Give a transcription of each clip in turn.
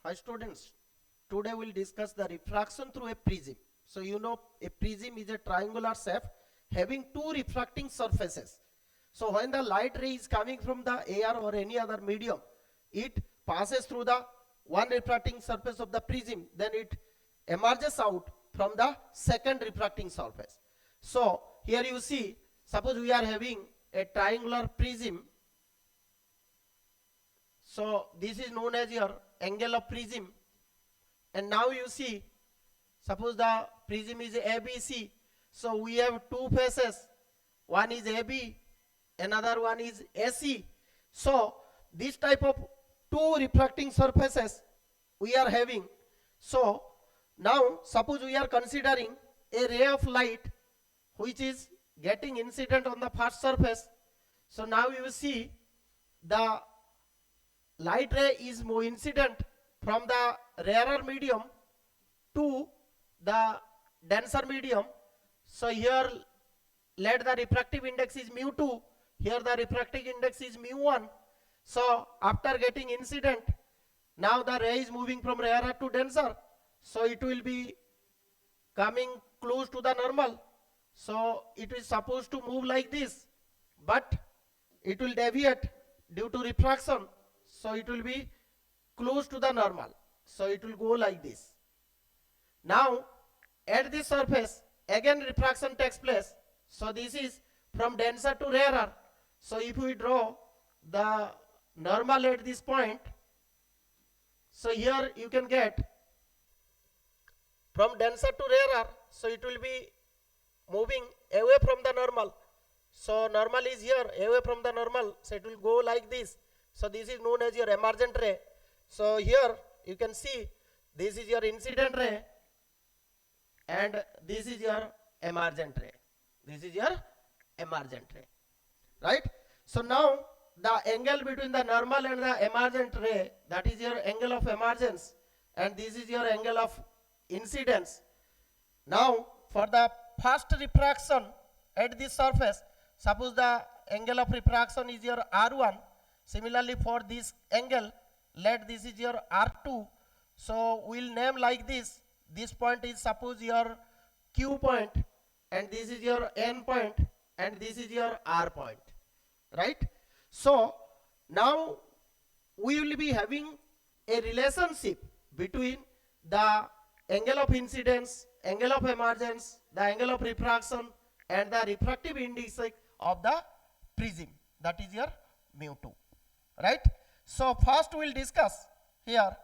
Hi students, today we'll discuss the refraction through a prism. So you know a prism is a triangular shape having two refracting surfaces. So when the light ray is coming from the air or any other medium, it passes through the one refracting surface of the prism, then it emerges out from the second refracting surface. So here you see, suppose we are having a triangular prism. So this is known as your angle of prism, and now you see, suppose the prism is ABC. So we have two faces, one is AB, another one is AC. So this type of two refracting surfaces we are having. So now suppose we are considering a ray of light which is getting incident on the first surface. So now you see the light ray is more incident from the rarer medium to the denser medium. So here let the refractive index is mu2, here the refractive index is mu1. So after getting incident, now the ray is moving from rarer to denser, so it will be coming close to the normal. So it is supposed to move like this, but it will deviate due to refraction. So it will be close to the normal. So it will go like this. Now at this surface again refraction takes place. So this is from denser to rarer. So if we draw the normal at this point, so here you can get from denser to rarer, so it will be moving away from the normal. So normal is here, away from the normal, so it will go like this. So this is known as your emergent ray. So here you can see this is your incident ray and this is your emergent ray. This is your emergent ray, right? So now the angle between the normal and the emergent ray, that is your angle of emergence, and this is your angle of incidence. Now for the first refraction at this surface, suppose the angle of refraction is your R1. Similarly for this angle, let this is your R2. So we'll name like this. This point is suppose your Q point, and this is your N point, and this is your R point, right? So now we will be having a relationship between the angle of incidence, angle of emergence, the angle of refraction, and the refractive index of the prism, that is your mu2, right? So first we will discuss here.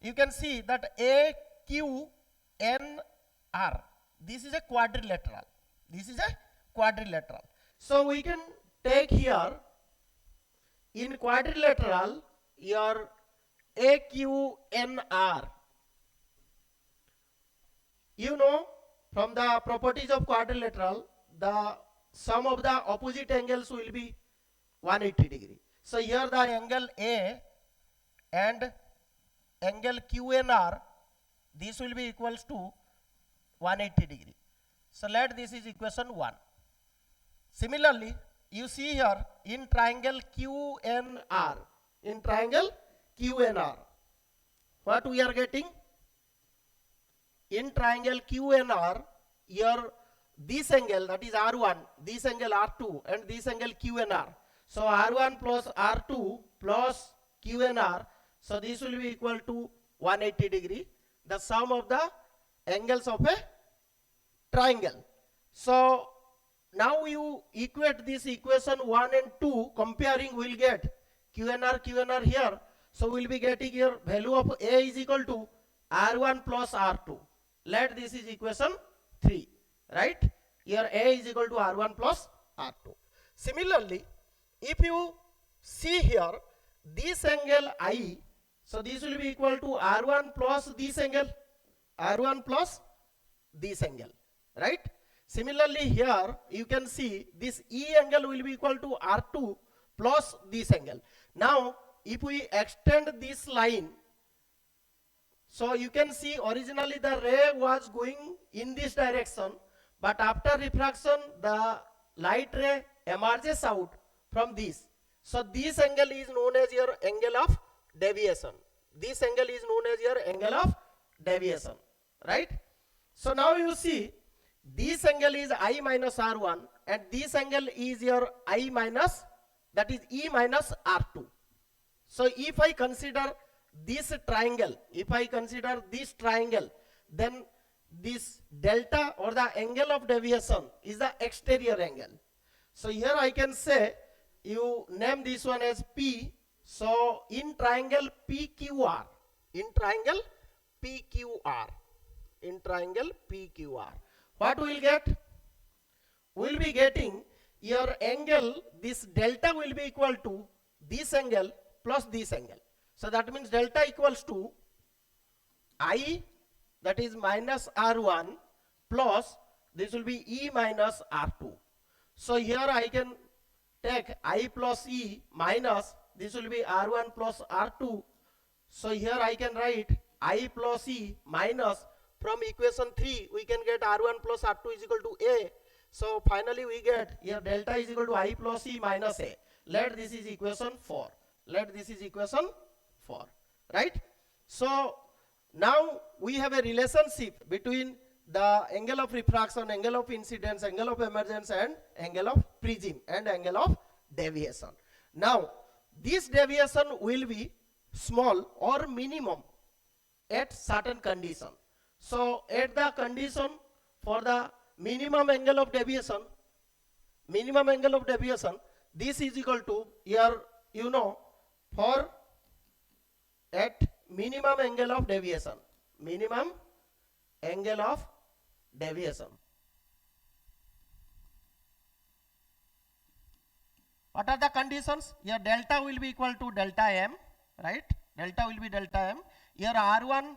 You can see that AQNR, this is a quadrilateral. This is a quadrilateral. So we can take here in quadrilateral your AQNR. You know from the properties of quadrilateral, the sum of the opposite angles will be 180 degree. So here the angle A and angle QNR, this will be equals to 180 degree. So let this is equation 1. Similarly, you see here in triangle QNR, what we are getting? In triangle QNR, here this angle, that is R1, this angle R2, and this angle QNR. So R1 plus R2 plus QNR, so this will be equal to 180 degree, the sum of the angles of a triangle. So now you equate this equation 1 and 2, comparing we will get QNR here. So we will be getting here value of A is equal to R1 plus R2. Let this is equation 3, right? Here A is equal to R1 plus R2. Similarly, if you see here this angle I, so this will be equal to R1 plus this angle, R1 plus this angle, right? Similarly here you can see this E angle will be equal to R2 plus this angle. Now if we extend this line, so you can see originally the ray was going in this direction, but after refraction the light ray emerges out from this. So this angle is known as your angle of deviation. this angle is known as your angle of deviation, right? So now you see this angle is I minus R1 and this angle is your I minus, that is E minus R2. So if I consider this triangle, then this delta or the angle of deviation is the exterior angle. So here I can say, you name this one as P. So in triangle PQR, what we will get? We will be getting your angle, this delta will be equal to this angle plus this angle. So that means delta equals to I, that is minus R1, plus this will be E minus R2. So here I can take I plus E minus, this will be R1 plus R2. So here I can write I plus E minus, from equation 3 we can get R1 plus R2 is equal to A. So finally we get here delta is equal to I plus E minus A. Let this is equation 4. Right? So now we have a relationship between the angle of refraction, angle of incidence, angle of emergence, and angle of prism, and angle of deviation. Now this deviation will be small or minimum at certain condition. So at the condition for the minimum angle of deviation, this is equal to here, for at minimum angle of deviation, what are the conditions? Here delta will be equal to delta M, right? Delta will be delta M. Here R1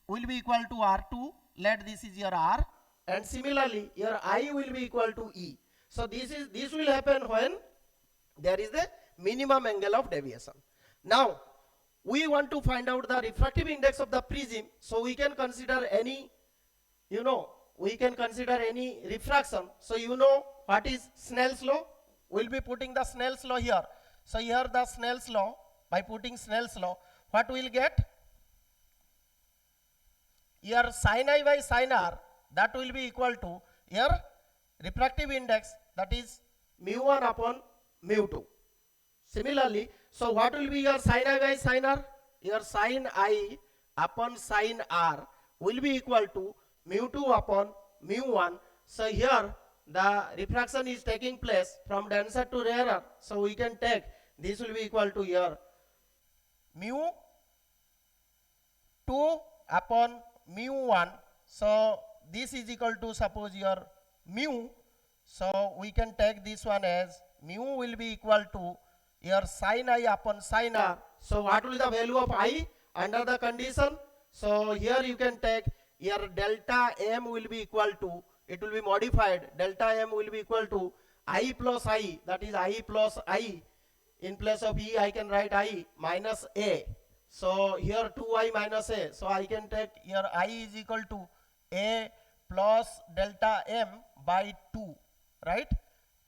will be equal to R2. Let this is your R. And similarly, your I will be equal to E. So this will happen when there is the minimum angle of deviation. Now we want to find out the refractive index of the prism. So we can consider any, refraction. So what is Snell's law? We'll be putting the Snell's law here. So here the Snell's law, by putting Snell's law, what we'll get? Here sin I by sin R, that will be equal to here refractive index, that is mu1 upon mu2. Similarly, so what will be your sin I by sin R? Your sin I upon sin R will be equal to mu2 upon mu1. So here the refraction is taking place from denser to rarer. So we can take this will be equal to here mu 2 upon mu1. So this is equal to, suppose your mu. So we can take this one as mu will be equal to your sin I upon sin R. So what will be the value of I under the condition? So here you can take your delta M will be equal to, it will be modified, delta M will be equal to I plus I, that is I plus I. In place of E I can write I minus A. So here 2I minus A. So I can take here I is equal to A plus delta M by 2, right?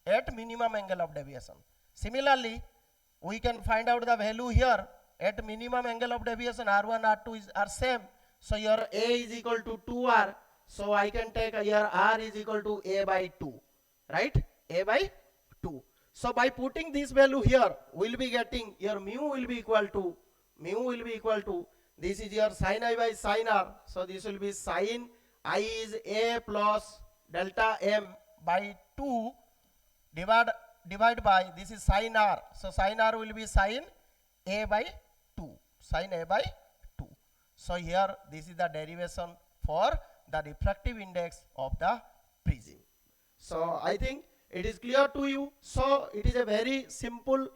At minimum angle of deviation. Similarly, we can find out the value here at minimum angle of deviation. R1, R2 are same. So here A is equal to 2R. So I can take here R is equal to A by 2, right? A by 2. So by putting this value here, we'll be getting your mu will be equal to, this is your sin I by sin R. So this will be sin I is A plus delta M by 2 divide by, this is sin R. So sin R will be sin A by 2. So here this is the derivation for the refractive index of the prism. So I think it is clear to you. So it is a very simple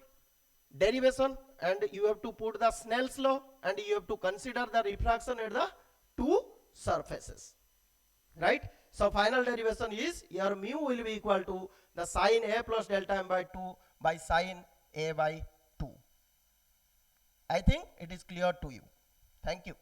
derivation, and you have to put the Snell's law, and you have to consider the refraction at the two surfaces, right? So final derivation is your mu will be equal to the sin A plus delta M by 2 by sin A by 2. I think it is clear to you. Thank you.